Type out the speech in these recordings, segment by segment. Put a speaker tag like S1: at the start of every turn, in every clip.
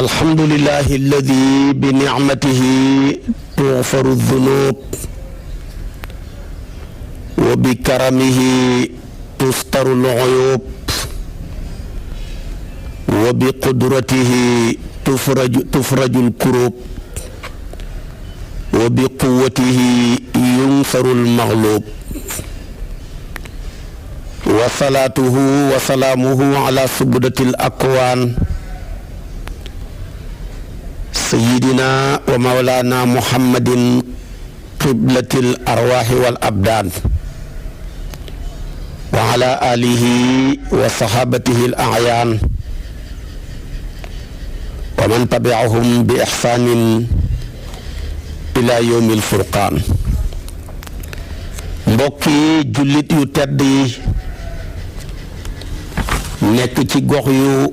S1: alhamdulillahi alladi bi nicmatihi tughfaru dhunub wa bi karamihi tustaru al-uyub wa bi qudratihi tufraju al-kurub wa bi quwwatihi yunsaru al-maghlub wa salaatuhu wa salaamuhu ala subdati al-akwaan sayyidina wa mawlaana muhammadin qiblatil arwaahi wal abdaan wa ala aalihi wa saxaabatihi al a'yaan wa man tabi'ahum bi ihsaanin ilaa yawmil furqaan. mbokki jullit yu tedd yi nekk ci gox yu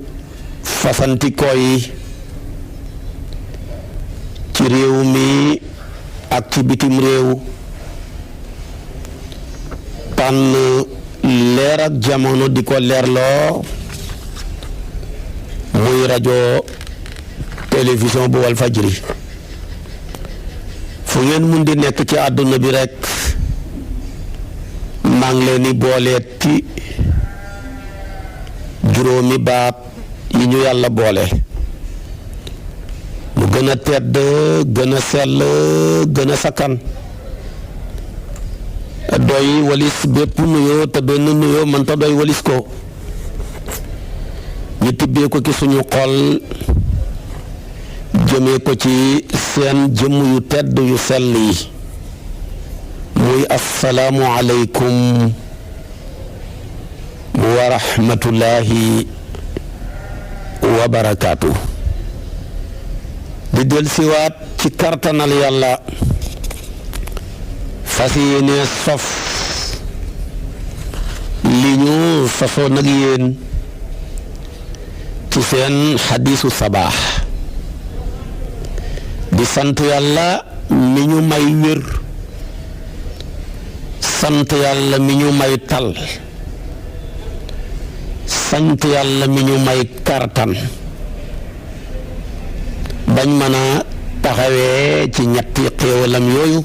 S1: fasantikoo yi ci réew mi ak ci bitim réew tànn leer ak jamono di ko leerloo muy rajo télévision bu Walfajri fu ngeen mun di nekk ci àdduna bi rekk maa ngi leen di booleet ci juróomi baat yi ñu yàlla boole mu gën a tedd gën a sell gën a sakkan doy walis bépp nuyoo te benn nuyoo mënta doy walis ko ñu tibbee ko ci suñu xol jëmee ko ci seen jëmm yu tedd yu sell yi muy assalaamu aleykum wa rahmatullahi wa barakaatu. di del siwaat ci kartanal yàlla fas yéene sof li ñu sosoo nag yéen ci seen xadiisu sabaax di sant yàlla mi ñu may wér sant yàlla mi ñu may tal sant yàlla mi ñu may kartan bañ mën a taxawee ci ñetti xéewalam yooyu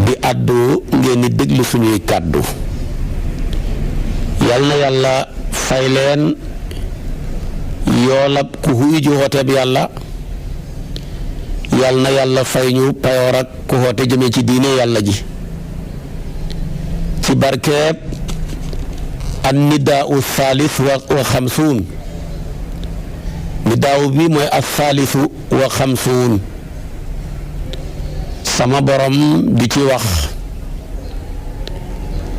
S1: di àddu ngeen di déglu suñuy kàddu yal na yàlla fay leen yoolab ku xuy ji xooteeb yàlla yal na yàlla fay ñu payoor ak ku xoote jëme ci diine yàlla ji ci barkeeb an nidaau thalith wa xamsuun nidaaw bi mooy as thalithu wa xamsuun sama borom di ci wax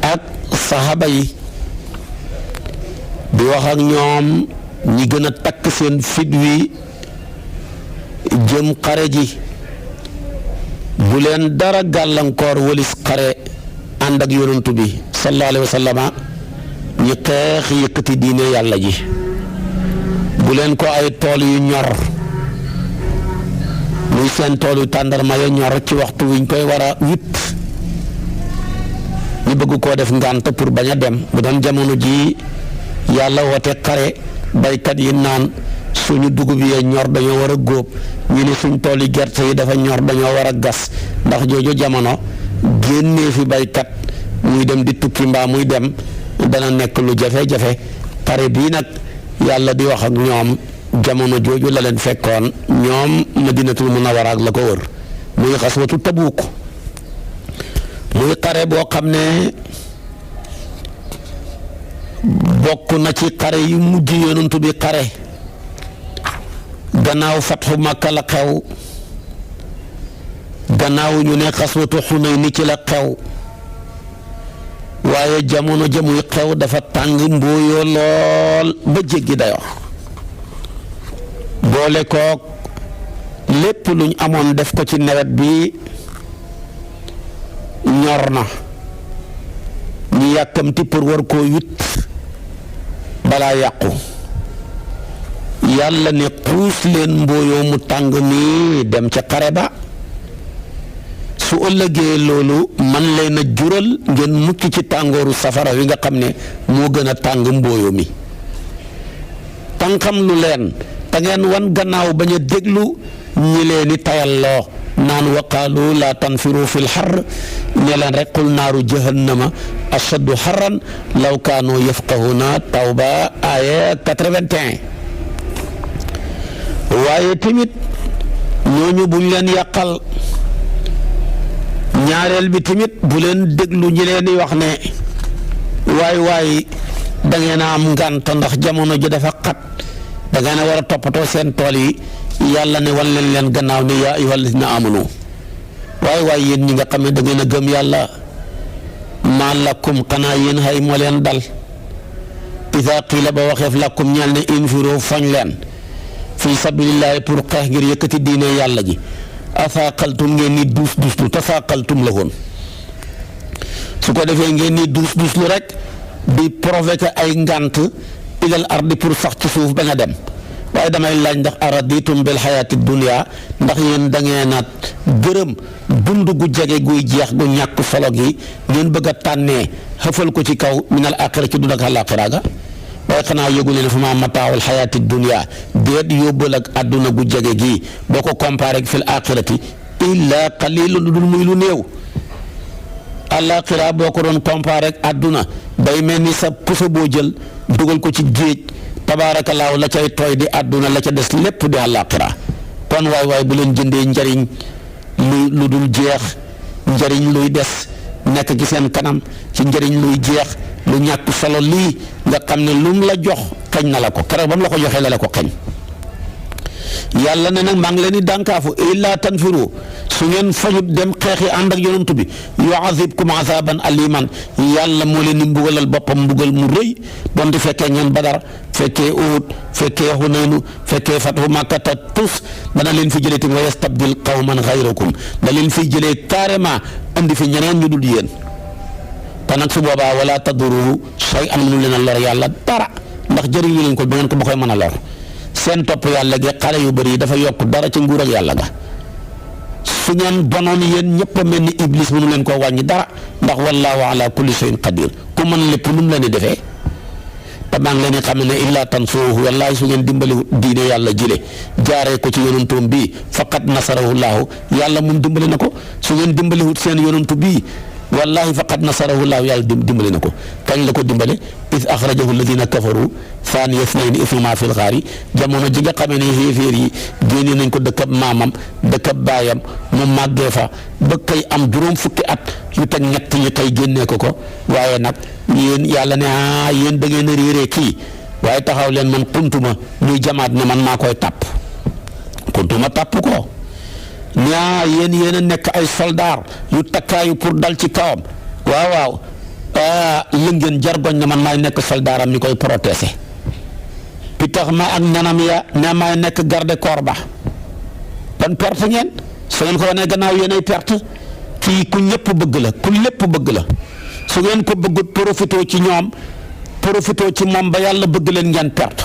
S1: ak saxaaba yi di wax ak ñoom ñi gën a takk seen fit wi jëm xare ji bu leen dara gàllankoor walis xare ànd ak yonantu bi sallallahu alayhi wa sallama ñi xeex yëkkati diine yàlla ji bu leen ko ay tool yu ñor muy seen tool yu tàndarma ya ñor ci waxtu wiñ koy war a witt ñu bëgg koo def ngànt pour bañ a dem bu doon jamono ji yàlla woote xare baykat yi naan suñu dugub yi ñor dañoo war a góob ñu ne suñ tool yi gerte yi dafa ñor dañoo war a gas ndax jooju jamono génnee fi baykat muy dem di tukki mbaa muy dem dana nekk lu jafe-jafe xare bii nag yàlla di wax ak ñoom jamono jooju la leen fekkoon ñoom madinatul munawwara ak la ko wër muy xaswatu tabuuk muy xare boo xam ne bokk na ci xare yu mujj yonent bi xare gannaaw fatxu Makka la xew gannaaw ñu ne xaswatu Xunayn ci la xew waaye jamono ja muy xew dafa tàng mbooyoo lool ba jéggi dayoo boole kook lépp luñ amoon def ko ci nawet bi ñor na ñu yàkkamti pour war koo witt balaa yàqu yàlla ne xuus leen mbooyoo mu tàng nii dem ca xare ba su ëllëgee loolu man leen a jural ngeen mucc ci tàngooru safara wi nga xam ne moo gën a tàng mbooyo mi tànqam lu leen te ngeen wan gannaaw bañ a déglu ñi leen di tayalloo naan wa qaalu laa tanfiru fil xar ne leen rek qul naaru jahannama ashaddu xarran law kaanu yafqahuna tawba aya 81. waaye tamit ñooñu buñ leen yàqal ñaareel bi tamit bu leen déglu ñi leen di wax ne waay da ngeen a am ngànt ndax jamono ji dafa xat da ngeen a war a toppatoo seen tool yi yàlla ne wan leen gannaaw ne yaa ayyuhal lazina amanu waay yéen ñi nga xam ne da ngeen a gëm yàlla maa lakum xanaa yéen xay moo leen dal iza qiila ba waxeef lakum ñeel ne infiru fañ leen fi sabilillahi pour xeex ngir yëkkati diine yàlla ji asaaqaltum ngeen ni duus lu tasaaqaltum la woon su ko defee ngeen ni duus lu rek di provoquer ay ngant ilal ardi pour sax ci suuf ba nga dem waaye damay laaj ndax araditum bil xayaati dunya ndax yéen da ngeen a gërëm dund gu jege guy jeex gu ñàkk solo gi ngeen bëgg a tànnee xëfal ko ci kaw minal aaxira ci dund ak àllaaxira ga waaye xanaa yëgu leen fa ma mataawul xayaati dunya déet yóbbal ak àdduna gu jege gii boo ko comparé ak fil aaxirati illa qalilun lu dul muy lu néew. àllaaxira boo ko doon comparé ak àdduna day mel ni sa puso boo jël dugal ko ci géej tabaarakallaahu la cay tooy di àdduna la ca des lépp di àllaaxira kon waay bu leen jëndee njariñ lu dul jeex njariñ luy des nekk ci seen kanam ci njariñ luy jeex lu ñàkk solo lii nga xam ne lu mu la jox xañ na la ko keroog ba mu la ko joxee la ko xañ yàlla ne nag maa ngi leen di dànkaafu illaa tanfiru su ngeen fañut dem xeexi ànd ak yonent bi yu'azibkum azaban aliman yàlla moo leen di mbugalal boppam mbugal mu rëy donte fekkee ngeen Badar fekkee Uhud fekkee Hunaynu fekkee Fathu Makkata tus dana leen fi jëlee tamit wa yastabdil qawman ghayrakum da leen fi jëlee carrément andi fi ñeneen ñu dul yéen te nag su boobaa wala taduru shay'an mënu leen a lor yàlla dara ndax jëriñu leen ko ba ngeen ko ba koy mën a lor seen topp yàlla gi xale yu bëri dafa yokk dara ci nguur ak yàlla ga su ngeen bonoon yéen ñëpp a mel ni iblis mënu leen koo wàññi dara ndax wallaahu ala kulli shay'in qadir ku mën lépp nu mu leen di defee te maa ngi leen di xam ne illaa tansuruhu wallaahi su ngeen dimbali diine yàlla jile jaaree ko ci yonantoom bii faqad nasarahu llaahu yàlla moom dimbali na ko su ngeen dimbaliwut seen yonantu bii wallaahi faqad nasarahu llaahu yàlla dimbali na ko kañ la ko dimbale is axrajahu alladina kafaru saaniya isnayni iz humaa fil gaari jamono ji nga xamee ne xéeféer yi génne nañ ko dëkkab maamam dëkkab baayam mu màggee fa ba kay am juróom fukki at yu teg ñett ñi kay génnee ko waaye nag yéen yàlla ne yéen da ngeen a réeree kii waaye taxaw leen man kuntuma muy jamaat ne man maa koy tàpp kuntuma tàpp ko yéen a nekk ay soldaar yu takkaayu pour dal ci kawam waaw lëngeen jargoñ ne man maay nekk soldaaram mi koy protéger pitax ma ak nanam ya ne maay nekk garde corps ba kon perte ngeen su ngeen ko wanee gannaaw yéen ay perte kii ku ñëpp bëgg la ku lépp bëgg la su ngeen ko bëggut profité ci ñoom profité ci moom ba yàlla bëgg leen ngeen perte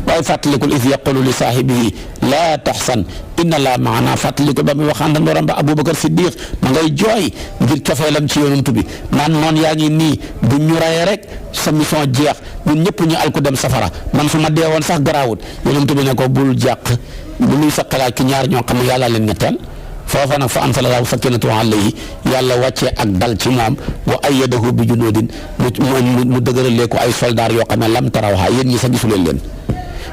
S1: waaye fàttalikul is yaqulu li saahibihi laa taxsan inna laa maana fàttalikul ba muy wax àndandooram ba Aboubacar Siddiq ma ngay jooy ngir cofeelam ci yonent bi naan noonu yaa ngi nii bu ñu rayee rek sa mission jeex ñun ñëpp ñu alku dem safara man su ma deewoon sax garaawut yonent bi ne ko bul jàq bu luy sa xalaat ki ñaar ñoo xam ne yàlla leen ñetteel foofa nag fa anzala llaahu sakiinatahu alayhi yàlla wàccee ak dal ci moom wa ayyadahu bi junuudin mu dëgëralee ko ay soldaar yoo xam ne lam tarawhaa yéen ñi sa gisuleen leen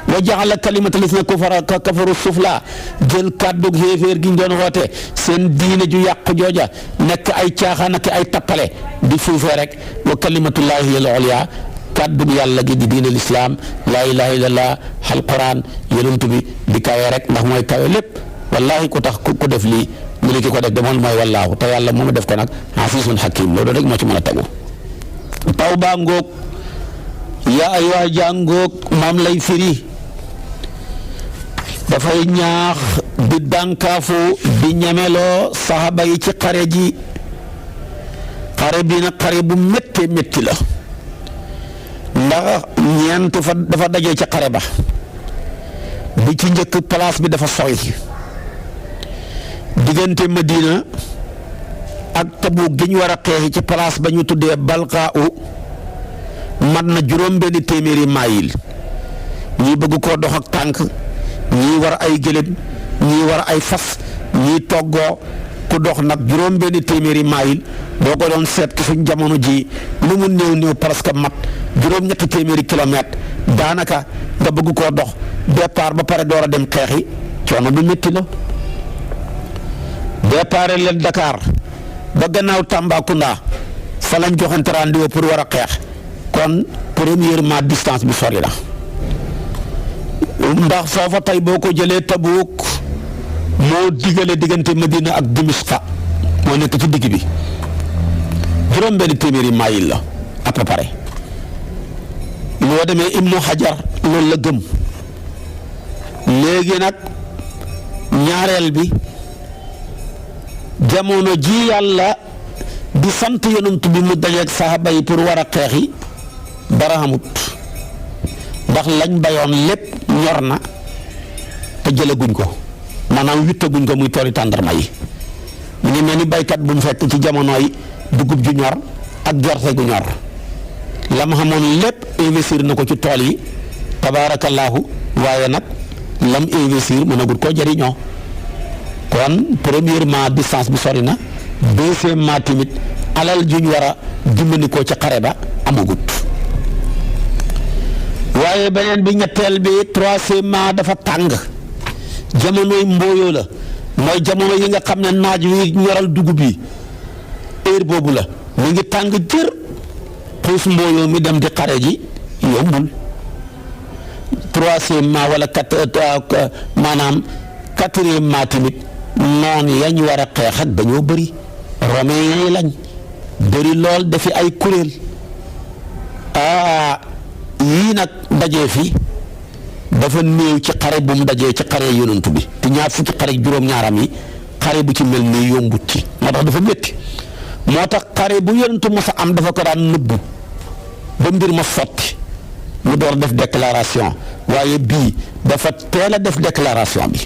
S1: wa jaala kalimata lasina kafaru sufla jël kàddu xéeféer gi ñu doon woote seen diine ju yàqu jooja nekk ay caaxaan ak ay tappale di suufee rek wa kalimatullahi hiya al-ulya kàddu yàlla gi di diine lislaam laa ilaha illallah alquran yonent bi di kawe rek ndax mooy kawe lépp wallahi ku tax ku def lii mu ne ki ko def demoon mooy wallaahu te yàlla moom def ko nag asiisun hakiim loolu rek moo ci mën a tegu tawba ngoog yaa ayyuha jàngoog moom lay firi dafay ñaax di dànkaafu di ñemeloo saxaba yi ci xare ji xare bi nag xare bu méttee métti la ndax ñeent fa dafa dajee ci xare ba bi ci njëkk place bi dafa sori diggante Madina ak Tabuk gi ñu war a xeexi ci place ba ñu tuddee Balqaa mat na juróom benn téeméeri maayil ñii bëgg koo dox ak tànk ñii war ay gëléem ñii war ay fas ñii toggoo ku dox nag juróom benn téeméeri maayil boo ko doon seet ci suñ jamono ji lu mu néew presque mat juróom ñetti téeméeri kilomètre daanaka nga bëgg koo dox départ ba pare door a dem xeexi coono bu métti la. départ leen Dakar ba gannaaw Tambacounda fa lañ joxante rendez-vous pour war a xeex kon premièrement distance bi sori la ndax foofa tey boo ko jëlee Tabuuk moo digale diggante Madina ak Dimisqa moo nekk ci digg bi juróom benn téeméeri maayil la à peu près loo demee Ibnu Hajar loolu la gëm léegi nag ñaareel bi jamono ji yàlla di sant yonent bi mu dajeeg saxaaba yi pour war a xeexi dara xamut ndax lañ bayoon lépp ñor na te jëlaguñ ko maanaam wittaguñ ko muy tooli tàndarma yi mu ngi mel ni baykat bu mu fekk ci jamonoy dugub ju ñor ak gerte gu ñor la ma xamoon lépp investir na ko ci tool yi tabaarakallaahu waaye nag lam investir mënagul koo jëriñoo kon premièrement distance bi sori na deuxièmement tamit alal juñ war a dimbali ko ci xare ba amagut waaye beneen bi ñetteel bi troisièmement dafa tàng jamonoy mbooyoo la mooy jamono yi nga xam ne naaj wi ñoral dugub yi heure boobu la mu ngi tàng jër xuus mbooyoo mi dem di xare ji yombul troisièmement wala maanaam quatrièmement tamit noonu yañ war a xeex ak dañoo bëri romain yi lañ bëri lool dafi ay kuréel yii nag dajee fi dafa néew ci xare bu mu dajee ci xare yonantu bi te ñaar fukki xare juróom-ñaaram yi xare bu ci mel ni yombut ci moo tax dafa métti moo tax xare bu yonantu mos a am dafa ko daan nëbbu ba mbir ma sotti mu door def déclaration waaye bii dafa teel a def déclaration bi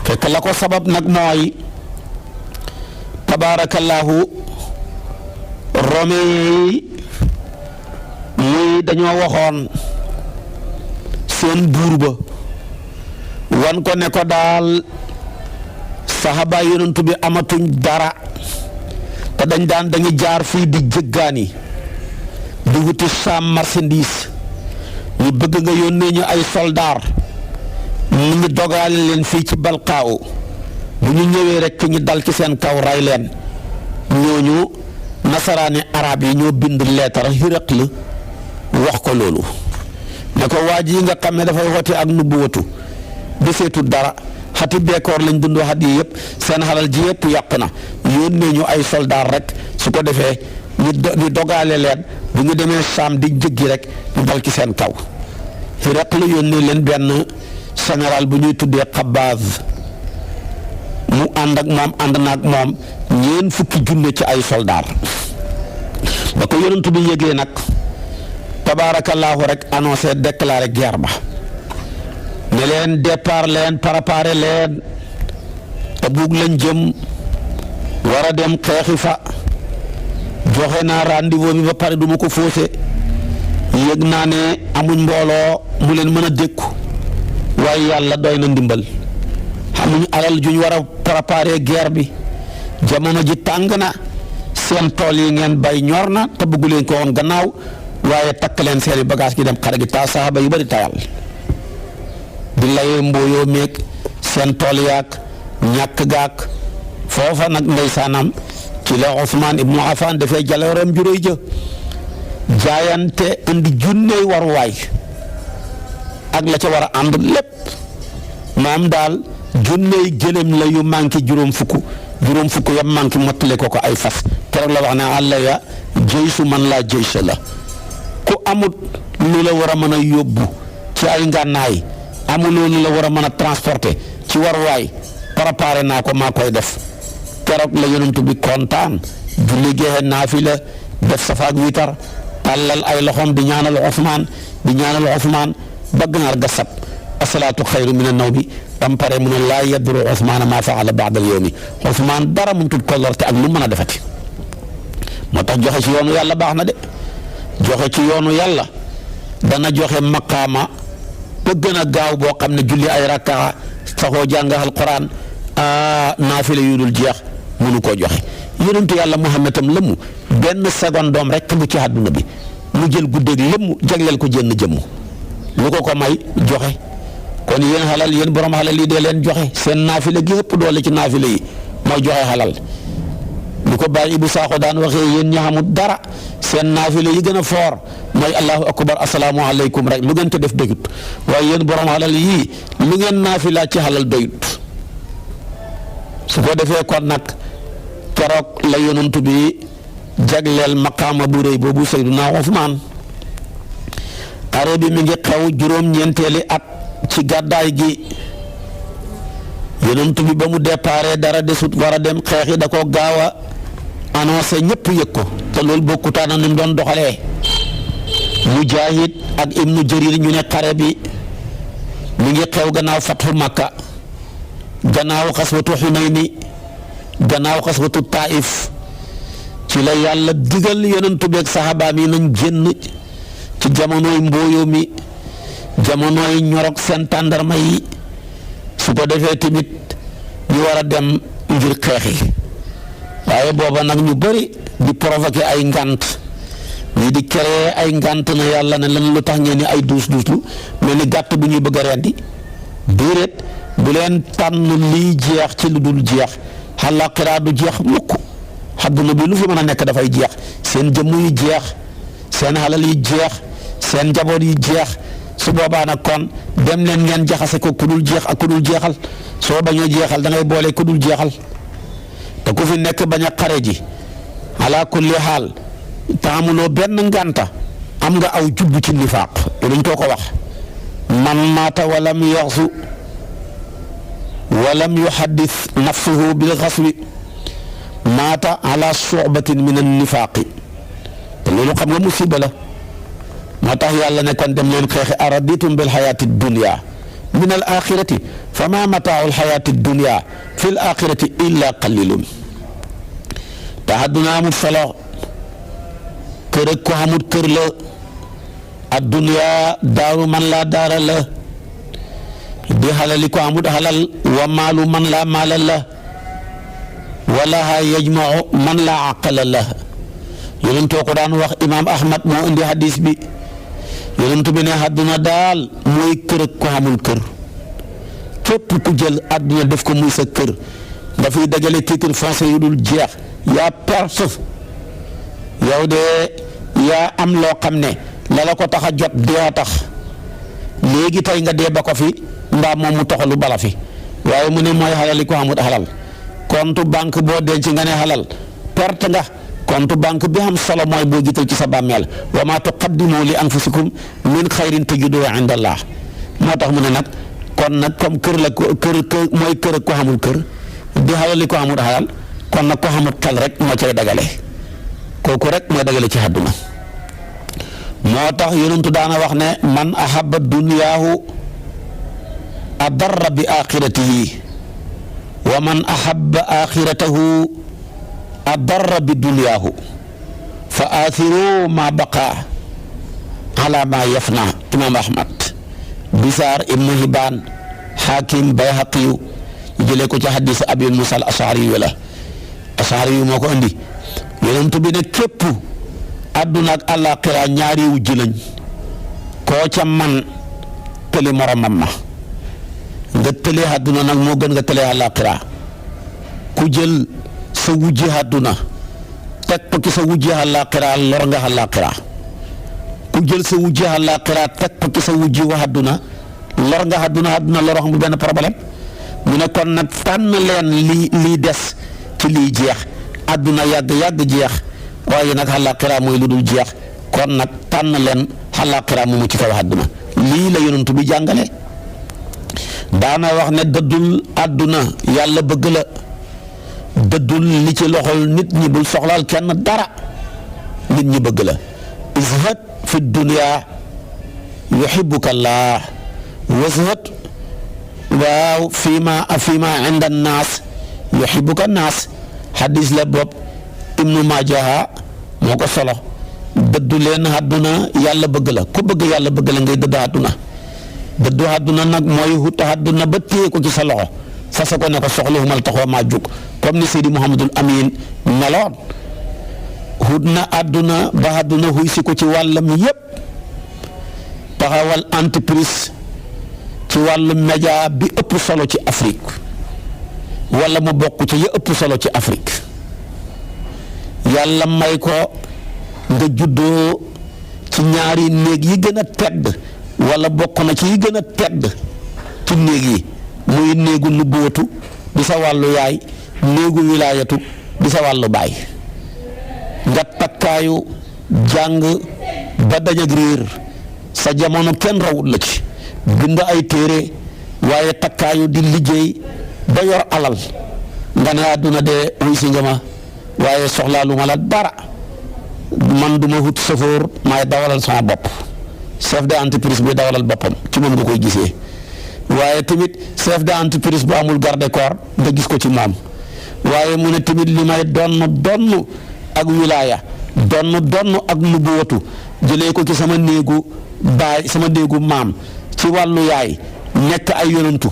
S1: fekk la ko sabab nag mooy tabaarakallaahu romain yi muy dañoo waxoon seen buur ba wan ko ne ko daal saxaaba yonent bi amatuñ dara te dañuy jaar fii di jëggaani di wuti saam marchandise ñu bëgg nga yónnee ñu ay soldaar ñu ngi dogaale leen fii ci balkaaw bu ñu ñëwee rek ñu dal ci seen kaw ray leen ñooñu nasaraani arab yi ñoo bind leetar Hiraql wax ko loolu ne ko waa ji nga xam ne dafay woote ak nubuwatu deseetu dara xati beekoor lañ dund waxat yi yëpp seen xalal ji yëpp yàq na yónnee ñu ay soldaar rek su ko defee ñu dogaale leen bu ñu demee saam di jëggi rek ñu dal ci seen kaw Hiraql yónnee leen benn général bu ñuy tuddee Xabaaz mu ànd na ak moom ñeen fukki junne ci ay soldaar ba ko yonent bi yëgee nag tabaarakallaahu rek annoncé déclaré guerre ba ne leen départ leen préparé leen Tabuk lañ jëm war a dem xeexi fa joxe naa rendez-vous bi ba pare du ma ko faussé yëg naa ne amuñ mbooloo mu leen mën a dékku waaye yàlla doy na ndimbal xamuñ alal juñ war a préparé guerre bi jamono ji tàng na seen tool yi ngeen bay ñor na te bëggu leen ko woon gannaaw waaye takk leen seeni bagage gi dem xare gi taa saxaaba yu bari tayal di layee mbooyoo meeg seen tool yaag ñàkk gaak foofa nag ndeysaanam ci la Ousmane Ibnu Affan dafay jaloorem juróoy jë jaayante indi junney waruwaay ak la ca war a ànd lépp maam daal junney gëlëm la yu manqué juróom fukk yam manqué mottale ko ay fas keroog la wax ne àlla ya jëysu man laa jëysa la ku amut lu la war a mën a yóbbu ci ay ngànnaay amuloo lu la war a mën a transporter ci waruwaay préparé naa ko maa koy def keroog la yonent bi kontaan julli geexe naafila def safaak witar tàllal ay loxoom di ñaanal Ousmane ba ganaar ga sab asalaatu xayru min an-nawmi bam pare mu ne laa yadru Ousmane maa faala ba'da al-yawmi Ousmane dara mu tut ko lorte ak lu mën a defati moo tax joxe ci yoonu yàlla baax na de joxe ci yoonu yàlla dana joxe maqaama ba gën a gaaw boo xam ne julli ay rakkaa saxoo jàng alquran naafila yu dul jeex mënu koo joxe. yonentu yàlla Muhammad tam lëmm benn secondoom rek mu ci àdduna bi mu jël guddeeg lëmm jagleel ko jenn jëmm lu ko may joxe. kon yéen xalal yéen borom xalal yi dee leen joxe seen naafila gi ëpp doole ci naafila yi mooy joxe xalal lu ko bàyyi Ibu Saaxo daan waxee yéen ñi xamut dara seen naafila yi gën a foor mooy allahu akbar asalaamu aleykum rek lu ngeen te def doyut waaye yéen borom xalal yii lu ngeen naafila ci xalal doyut. su ko defee kon nag keroog la yonent bi jagleel maqaama bu rëy boobu Seydina Usmaan. xare bi mi ngi xew juróom-ñeenteeli at ci gàddaay gi yonent bi ba mu déparé dara desut war a dem xeexi da ko gaaw a annoncé ñëpp yëg ko te loolu bokkutaan ni mu doon doxalee. Mujaahid ak Ibnu Jarir ñu ne xare bi mi ngi xew gannaaw fatxu Makka gannaaw xaswatu Xunayni gannaaw xaswatu Taif ci la yàlla digal yonent bi ak saxaabaam yi nañ génn ci jamonooy mbooyo mi jamonooy ñorog seen tàndarma yi su ko defee tamit ñu war a dem ngir xeexi waaye booba nag ñu bëri di provoqué ay ngant ñii di créer ay ngant na yàlla ne lan lu tax ngeen ni ay duuslu mel ni gàtt bu ñuy bëgg a rendi déedéet bu leen tànn lii jeex ci lu dul jeex àllaaxira du jeex mukk àdduna bi lu fi mën a nekk dafay jeex seen jëmm yi jeex seen xalal yi jeex seen njaboot yi jeex su boobaa nag kon dem leen ngeen jaxase ko ku dul jeex ak ku dul jeexal soo bañoo jeexal da ngay boole ku dul jeexal te ku fi nekk bañ a xare ji ala kulli xaal taamuloo benn ngànta am nga aw jubb ci nifaaq dañ koo ko wax man maata walam yaxsu walam yuhaddis nafsuhu bil xaswi maata ala subatin min an nifaaqi te loolu xam nga musiba la moo tax yàlla ne kon dem leen xeexi araditum bil xayaati dunya min al axirati fa ma mataaul xayaati dunya fi l axirati illa qalilun te àdduna amut solo kër ak ko xamut kër la addunya daaru man laa daara la di xalali ko amut xalal wa maalu man laa maala la walaha yajmau man laa aqala la yonentoo ko daan wax imaam Ahmad moo indi hadis bi yonent bi ne àdduna daal mooy kër ak ko xamul kër képp ku jël àdduna def ko muy sa kër dafay dajale titre foncier yu dul jeex yaa perte yow de yaa am loo xam ne la ko tax a jot dee a tax léegi tey nga dee ba ko fi mbaa moom mu toxalu bala fi waaye mu ne mooy xalali ko xamut xalal compte banque boo denc nga ne xalal perte nga compte banque bi am solo mooy boo jiital ci sa bàmmeel wa maa tuqaddimu li anfusikum min xayrin tajiduhu inda Allah moo tax mu ne nag kon nag comme kër la kër mooy kër ak ko xamul kër di xalali ko xamul xalal kon nag ko xamul xel rek moo cay dagale kooku rek mooy dagale ci àdduna moo tax yonentu daana wax ne man ahabba dunyaahu adarra bi axiratihi wa man ahabba axiratahu adarra bi dunyaahu fa aathiru ma baqa ala ma yafna imaam Ahmad Bisaar ibnu Hibaan Xaakim Bayhaqiyu jëlee ko ci xadis Abi Musa al-Ash'ari la Ash'ari moo ko andi yonent bi ne képp àdduna ak àllaaxira ñaari wujj lañ koo ca man tële moromam ma nga tële àdduna nag moo gën nga tële àllaaxira ku jël sa wujji àdduna teg ko ci sa wujji àllaaxira lor nga àllaaxira ku jël sa wujji àllaaxira teg ko ci sa wujji wa àdduna lor nga àdduna lor xam bu benn problème mu ne kon nag tànn leen lii des ci lii jeex àdduna yàgg jeex waaye nag àllaaxira mooy lu dul jeex kon nag tànn leen àllaaxira moomu ci kaw àdduna lii la yonent bi jàngale daana wax ne dëddul àdduna yàlla bëgg la dëddul li ci loxol nit ñi bul soxlaal kenn dara nit ñi bëgg la izhad fi dunya yuhibbuka Allah wazhad waaw fima inda naas yuhibbuka naas xadis la bopp Ibnu Maaja moo ko solo dëddu leen àdduna yàlla bëgg la ku bëgg yàlla bëgg la ngay dëdd àdduna dëddu àdduna nag mooy hut àdduna ba téye ko ci sa loxo fase ko ne ko soxlawuma la taxaw maa jóg comme ni Seydi Mouhamadul Amin meloon hut na àdduna ba àdduna xuy si ko ci wàllam yépp taxawal entreprise ci wàllu média bi ëpp solo ci Afrique wala mu bokk ci ya ëpp solo ci Afrique yàlla may ko nga juddoo ci ñaari néeg yi gën a tedd wala bokk na ci yi gën a tedd ci néeg yi muy néegu nubuwatu di sa wàllu yaay néegu wilaayatu di sa wàllu baay nga takkaayu jàng ba dajag réer sa jamono kenn rawut la ci bind ay téere waaye takkaayu di liggéey ba yor alal nga ne àdduna de wuy si nga ma waaye soxlaalu ma la dara man du ma wut chauffeur maay dawalal sama bopp chef d'entreprise bi dawalal boppam ci moom nga koy gisee waaye tamit chef d'entreprise bu amul garde corps nga gis ko ci moom waaye mu ne tamit li may donn ak wilaaya donn ak nubuwatu jëlee ko ci sama néegu baay sama néegu maam ci wàllu yaay nekk ay yonantu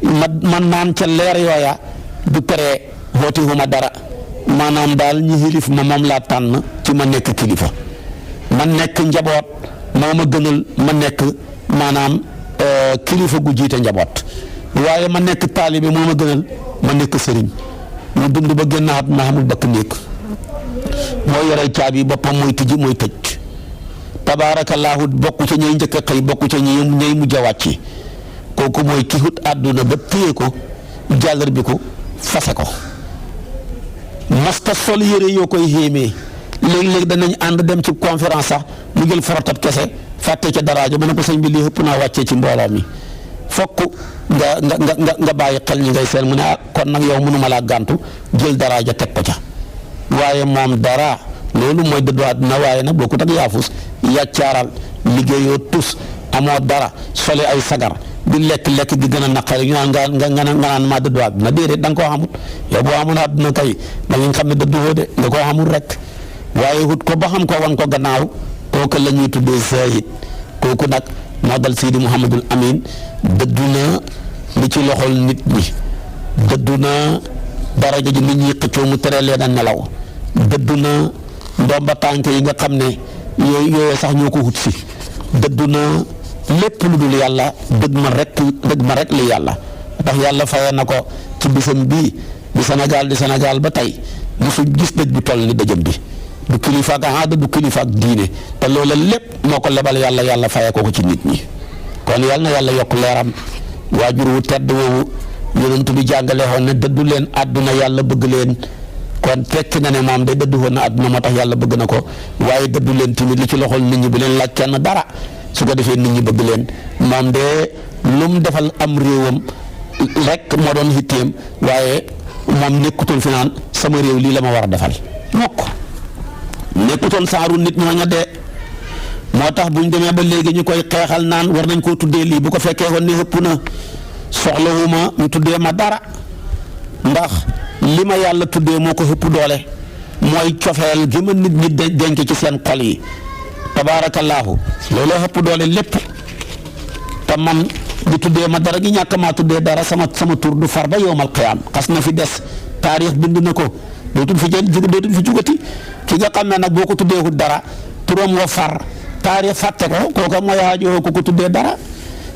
S1: man naan ca leer yooya du tere xootihuma dara maanaam daal ñi xilif ma moom laa tànn ci ma nekk kilifa ma nekk njaboot moo ma gënal ma nekk maanaam kilifa gu jiite njaboot waaye ma nekk taalibe moo ma gënal ma nekk sëriñ mu dund ba génn at ma xamul bakk néeg moo yore caabi boppam mooy tijji mooy tëj tabaarakallaahu bokku ca ñay njëkk a xëy bokku ca ñay mujj a wàcc kooku mooy ki xut àdduna ba téye ko jàllar bi ko fase ko masta sol yére yoo koy xéemee léeg-léeg danañ ànd dem ci conférence sax mu jël forotab kese fàtte ca daraajo ma ne ko sëñ bi lii ëpp naa wàccee ci mbooloo mi fokk nga bàyyi xel ñi ngay seen mu ne kon nag yow mënuma laa gàntu jël daraaja teg ko ca waaye moom dara loolu mooy dëddu àdduna waaye nag bokkut ak yaafus yàccaaral liggéeyoo tus amoo dara sole ay sagar di lekk gi gën a naqari ñu naan nga naan maa dëddu àdduna déedéet da nga koo xamut yow boo amoon àdduna kay da nga xam ne dëddu woo de nga koo xamul rek waaye wut ko ba xam ko wan ko gannaaw kooku la ñuy tuddee saayid kooku nag moo dal Seydi Mouhamadul Amin dëddu na li ci loxol nit ñi dëddu na daraja ji nit ñi xëccoo mu tere leen a nelaw dëddu na ndomba tànk yi nga xam ne yooyu sax ñoo ko wut si dëddu na lépp lu dul yàlla dëgg ma rek li yàlla ndax yàlla faye na ko ci bisam bii di Sénégal ba tey mosu gis dëj bu toll ni dëjëm bi du kilifa ak aada du kilifa ak diine te loola lépp moo ko lebal yàlla faye ko ci nit ñi kon yàlla na yàlla yokk leeram waajur wu tedd woowu yonent bi jàngale woon ne dëddu leen àdduna yàlla bëgg leen kon fekk na ne moom day dëddu woon na àdduna moo tax yàlla bëgg na ko waaye dëddu leen tamit li ci loxol nit ñi bu leen laaj kenn dara su ko defee nit ñi bëgg leen moom de lu mu defal am réewam rek moo doon xitteem waaye moom nekkutoon fi naan sama réew lii la ma war a defal mokk nekkutoon saaru nit ñooña de moo tax bu ñu demee ba léegi ñu koy xeexal naan war nañ koo tuddee lii bu ko fekkee woon ne ëpp na soxlawuma ñu tuddee ma dara ndax li ma yàlla tuddee moo ko ëpp doole mooy cofeel gi ma nit ñi denc ci seen xol yi tabaarakallaahu loolu ëpp doole lépp te man di tuddee ma dara gi ñàkk maa tuddee dara sama tur du far ba yowmal qiyaam xas na fi des taarix bind na ko dootul fi jugati ki nga xam ne nag boo ko tuddeewut dara turam wa far taarix fàtte ko kooka mooy aajoo ko tuddee dara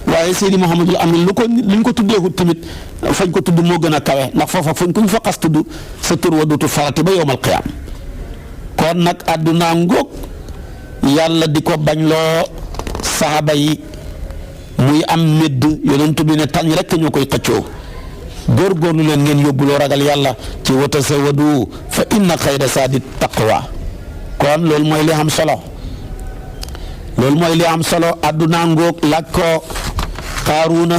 S1: waaye Seydi Mouhamadul Amin luñ ko tuddeewut tamit fañ ko tudd moo gën a kawe ndax foofa fuñ kuñ fa xas tudd sa tur wa dootul farati ba yowmal qiyaam kon nag àdduna ngóog yàlla di ko bañ loo saxaaba yi muy am médd yonent bi ne tañ rek ñoo koy xëccoo góorgóorlu leen ngeen yóbbuloo ragal yàlla ci wa tasawwadu fa inna xayra saadi taqwa kon loolu mooy li am solo àdduna ngóog laaj ko Qaaruuna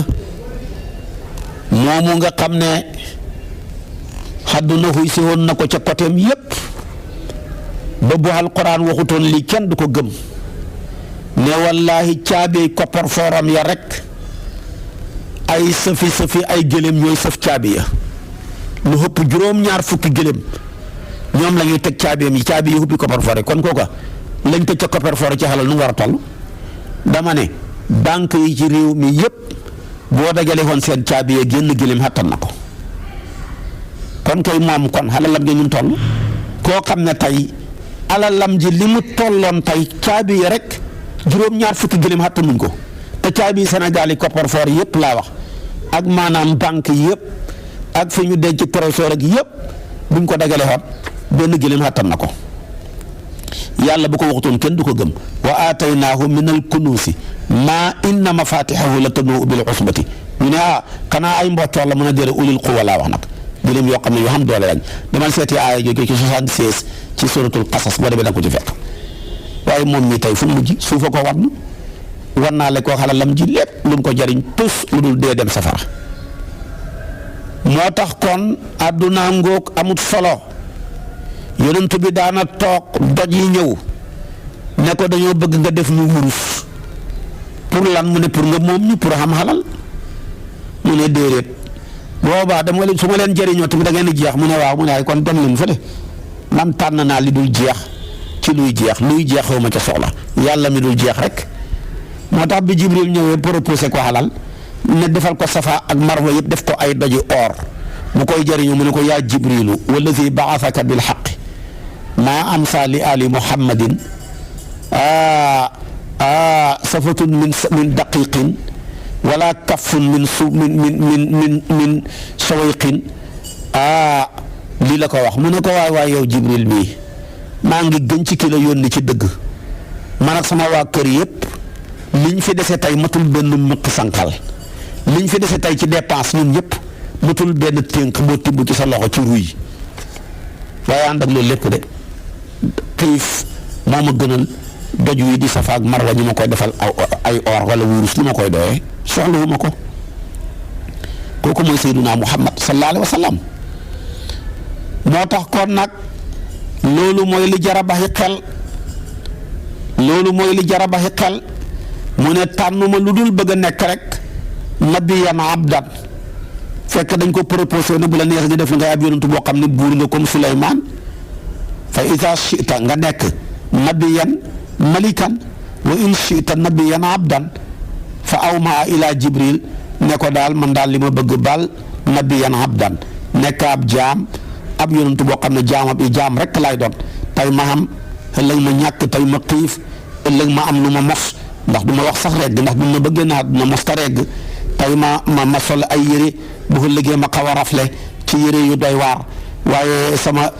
S1: moomu nga xam ne àdduna xuy si woon na ko ca côtéem yépp ba bu alquran waxutoon lii kenn du ko gëm ne wallaahi caabi koppar fooram ya rek ay sëfi ay gëléem ñooy sëf caabi ya lu ëpp juróom-ñaar fukki gëléem ñoom la ñuy teg caabiam yi caabi yi ubbi koppar foore kon kooka lañ teg ca koppar foore ci xalal nu mu war a toll dama ne banque yi ci réew mi yépp boo dajale woon seen caabi yee génn gilim xattan na ko kon kay moom kon alalam ji ñu toll koo xam ne tey alalam ji li mu tolloon tey caabi yi rek juróom-ñaar fukki gilim xattanuñ ko te caabi Sénégal yi coffre-fort yépp laa wax ak maanaam banque yépp ak fi ñu denc trésor ak yépp buñ ko dajale woon benn gilim xattan na ko yàlla bu ko waxutoon kenn du ko gëm wa aataynaahu min al kunuusi maa inna mafaatixahu la tanuu bil usbati ñu ne xanaa ay mboccoor la mën a déere ulil quwa laa wax nag gilim yoo xam ne yoo xam doole lañ demal seeti aaya jóge ci 76 ci suratul qasas boo demee da nga ko ci fekk waaye moom mii tey fu mu mujj suufa ko war naa le koo xalalam ji lépp lu mu ko jariñ tus lu dul dee dem safara moo tax kon àdduna ngóog amut solo yonent bi daana toog doj yi ñëw ne ko dañoo bëgg nga def ñu wurus pour lan mu ne pour nga moom ñu pour xam xalal mu ne déedéet boobaa dama leen su ma leen jëriñoo tamit da ngeen di jeex mu ne waaw mu ne ay kon dem leen fa de man tànn naa li dul jeex ci luy jeex xaw ma ca soxla yàlla mi dul jeex rek moo tax bi Jibril ñëwee proposé ko xalal ne defal ko safa ak marwa yëpp def ko ay doji or bu koy jëriñoo mu ne ko yaa Jibrilu wallazi baasaka bil xaqi maa amsa li ali muhammadin safatun min daqiqin wala kafun min sawayqin lii la ko wax mu ne ko waay yow Jibril bii maa ngi gën ci ki la yónni ci dëgg man ak sama waa kër yëpp liñ fi dese tey matul benn muq sànqal liñ fi dese tey ci dépense ñun ñëpp matul benn ténk boo tibb ci sa loxo ci ruy waaye ànd ak loolu lépp de xiif moo ma gënal doj wi di safa ak marwa ñu ma koy defal ay or wala wurus li ma koy doyee soxlawu ma ko kooku mooy Seydunaa Muhammad sallallahu alayhi wa sallam moo tax kon nag loolu mooy li jar a baxi xel mu ne tànnuma lu dul bëgg a nekk rek nabiyan abdan fekk dañ ko proposé ne bu la neex nga def ngay ab yonentu boo xam ne buur nga comme Suleymaan fa ida chita nga nekk nabiyan malikan wa in chita nabiyan abdan fa awmaa ila Jibril ne ko daal man daal li ma bëgg baal nabiyan abdan nekk ab jaam ab yonentu boo xam ne jaam rek laay doon tey ma xam ëllëg ma ñàkk tey ma xiif ëllëg ma am lu ma mos ndax du ma wax sax regg ndax bu ma bëggee naa dina mos ta regg tey ma sol ay yére bu ko liggéey ma xaw a rafle ci yére yu doy waar waaye sama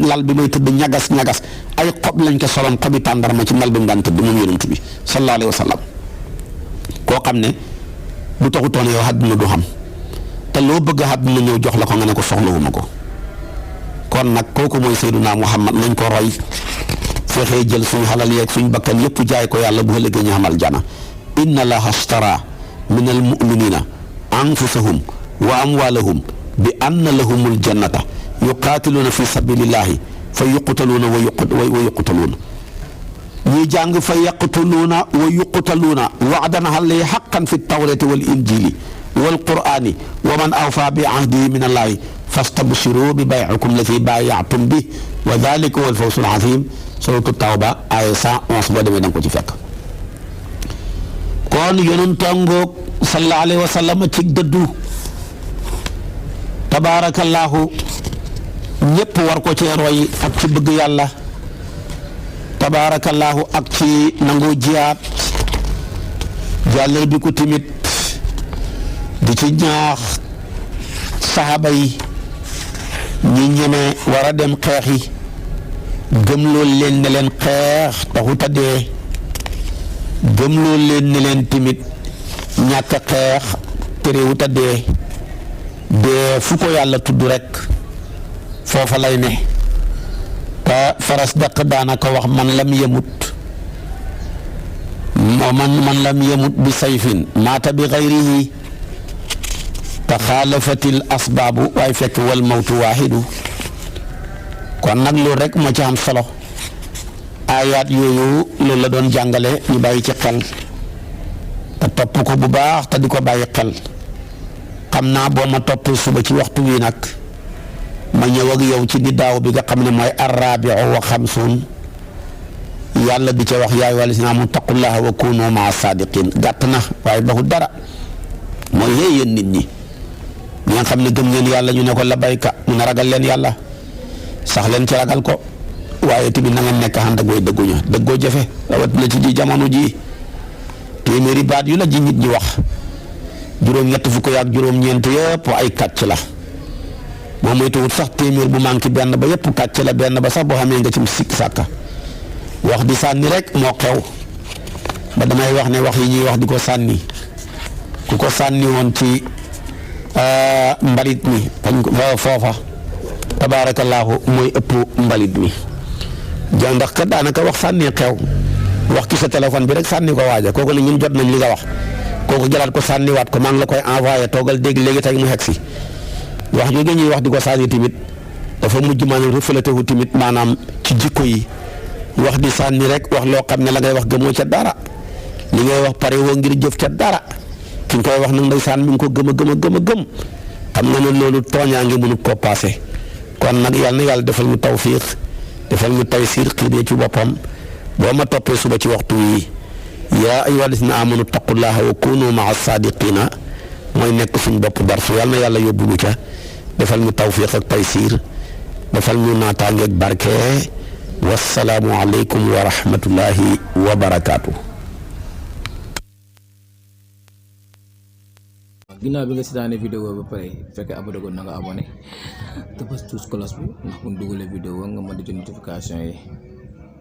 S1: lal bi may tëdd ñagas ay xob lañ ko soloon xobi tàndarma ci lal bi mu daan tëdd moom yonent bi sallallahu alayhi wa sallam koo xam ne bu taxutoon yow àdduna du xam te loo bëgg àdduna ñëw jox la ko nga ne ko soxlawuma ko kon nag kooku mooy Seydunaa Muhammad nañ ko roy fexee jël suñu xalal yeeg suñu bakkan yëpp jaay ko yàlla bu ëllëgee ñu xamal jana inna allaha ashtara min al muminina anfusahum wa amwalahum bi anna lahumul jannata yuqaatiluuna fi sabilillahi fa yuqtaluuna wa yuqtaluuna ñuy jàng fa yaqtuluuna wa yuqtaluuna wa'dan alayhi haqqan fi tawrati wal injili wal qur'ani wa man awfa bi ahdihi min allahi fastabshiru bi bay'ikum allati baaya'tum bi wa dhalika huwal fawzul azim suratu tawba aaya 111 boo demee da nga ko ci fekk kon yonentangoog sallallahu alayhi wa sallam ci dëddu tabaarakallaahu ñëpp war ko cee roy ak ci bëgg yàlla tabaarakallaahu ak ci nangoo jiyaat jàllale bi ko timit di ci ñaax saxaaba yi ñi ñeme war a dem xeexi gëm loolu leen ne leen xeex taxut a dee gëm loolu leen ne leen timit ñàkk a xeex terewut a dee fu ko yàlla tudd rek foofa lay ne te faras daq daanaka wax man lam yemut man lam yemut bi sayfin maata bi xayrihi te xaalafatil asbaabu waaye fekk wal mawtu waaxidu kon nag loolu rek moo ci am solo aayaat yooyu loolu la doon jàngale ñu bàyyi ci xel te topp ko bu baax te di ko bàyyi xel xam naa boo ma topp suba ci waxtu wi nag ma ñëw ak yow ci di daaw bi nga xam ne mooy arrabiu wa xamsuun yàlla di ca wax yaa ayyuhal lazina aamanu taqullaha wa kunu maa saadiqin gàtt na waaye baxul dara mooy yéen nit ñi ñi nga xam ne gëm ngeen yàlla ñu ne ko labayka mu ne ragal leen yàlla sax leen ci ragal ko waaye tamit na ngeen nekk ànd ak way dëgguña dëggoo jafe rawat na ci ji jamono ji téeméeri baat yu la ji nit ñi wax juróom-ñett fukk ak juróom-ñeent yëpp ay kàcc la moom mooy tuut sax téeméer bu manqué benn ba yëpp kàcc la benn ba sax boo xamee nga ci sikk sàkka wax di sànni rek moo xew ba damay wax ne wax yi ñuy wax di ko sànni ku ko sànni woon ci mbalit mi fañ ko foofa tabaarakallaahu mooy ëpp mbalit mi ja ndax kat daanaka wax sànni xew wax ki sa téléphone bi rek sànni ko waaja kooku ne ñun jot nañ li nga wax kooku jëlaat ko sànniwaat ko maa ngi la koy envoyé toogal dégg léegi tey mu xeg si wax jooju ñuy wax di ko sànni tamit dafa mujj maanaam reflété wu tamit maanaam ci jikko yi wax di sànni rek wax loo xam ne la ngay wax gëmoo ca dara li ngay wax pare woo ngir jëf ca dara ki nga koy wax nag ndeysaan mi ngi ko gëm a gëm xam nga ne loolu tooñaa ngi mënu koo paase kon nag yàlla na yàlla defal ñu tawfiq defal ñu taysiir xiiree ci boppam boo ma toppee suba ci waxtu yi yaa ayyuhal lazina aamanu taqullaha wa kunu maa saadiqina mooy nekk suñ bopp darsu yàlla na yàlla yóbbu ñu ca defal ñu tawfiq ak taysiir defal ñu naataange ak barke wassalaamu aleykum wa rahmatullahi wa barakaatu.
S2: ginnaaw bi nga seetaanee vidéo ba pare fekkee abonné ko na nga abonné te bës tous cloche bi ndax bu ñu dugalee vidéo nga mën di jot notification yi.